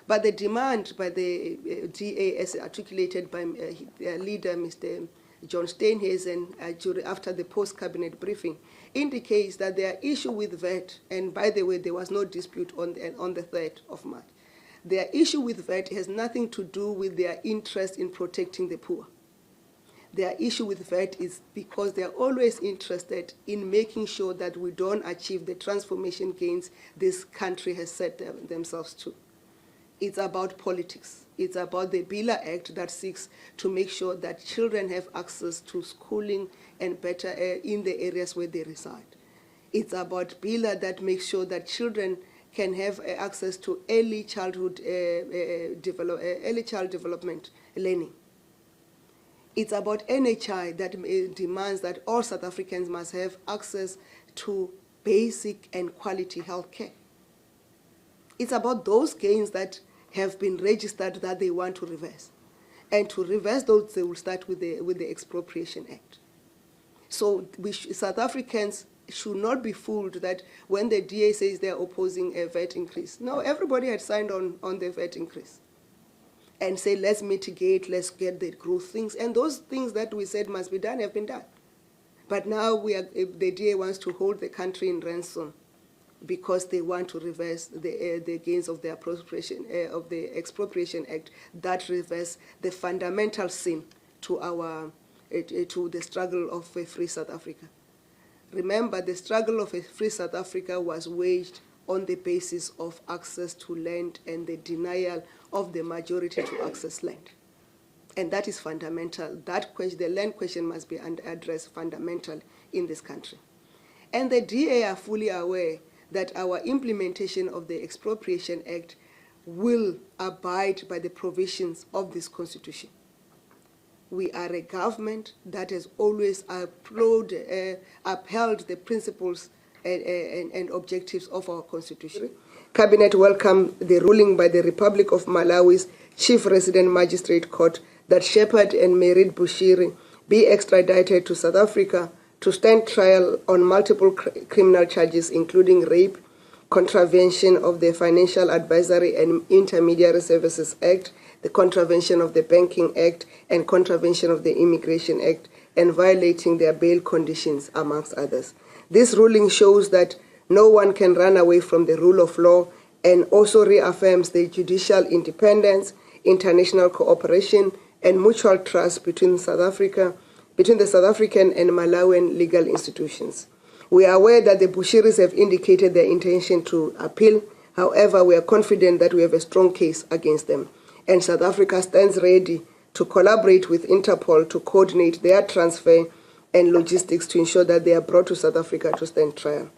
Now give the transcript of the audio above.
But the demand by the DA, as articulated by their leader, Mr. John Steenhuisen, after the post-cabinet briefing, indicates that their issue with VAT, and by the way, there was no dispute on the 3rd of March, their issue with VAT has nothing to do with their interest in protecting the poor. Their issue with VAT is because they're always interested in making sure that we don't achieve the transformation gains this country has set themselves to. It's about politics. It's about the BILA Act that seeks to make sure that children have access to schooling and better in the areas where they reside. It's about BILA that makes sure that children can have access to early child development learning. It's about NHI that demands that all South Africans must have access to basic and quality health care. It's about those gains that have been registered that they want to reverse. And to reverse those, they will start with the Expropriation Act. So South Africans should not be fooled that when the DA says they're opposing a VAT increase. No, everybody had signed on the VAT increase and say, let's mitigate, let's get the growth things. And those things that we said must be done have been done. But now the DA wants to hold the country in ransom because they want to reverse the gains of the Expropriation Act that reverse the fundamental sin to the struggle of a free South Africa. Remember, the struggle of a free South Africa was waged on the basis of access to land and the denial of the majority to access land. And that is fundamental. The land question must be addressed fundamentally in this country. And the DA are fully aware that our implementation of the Expropriation Act will abide by the provisions of this Constitution. We are a government that has always upheld the principles and objectives of our Constitution. Cabinet welcomed the ruling by the Republic of Malawi's Chief Resident Magistrate Court that Shepherd and Bushiri be extradited to South Africa to stand trial on multiple criminal charges, including rape, contravention of the Financial Advisory and Intermediary Services Act, the contravention of the Banking Act, and contravention of the Immigration Act, and violating their bail conditions, amongst others. This ruling shows that no one can run away from the rule of law and also reaffirms the judicial independence, international cooperation, and mutual trust between the South African and Malawian legal institutions. We are aware that the Bushiris have indicated their intention to appeal. However, we are confident that we have a strong case against them, and South Africa stands ready to collaborate with Interpol to coordinate their transfer and logistics to ensure that they are brought to South Africa to stand trial.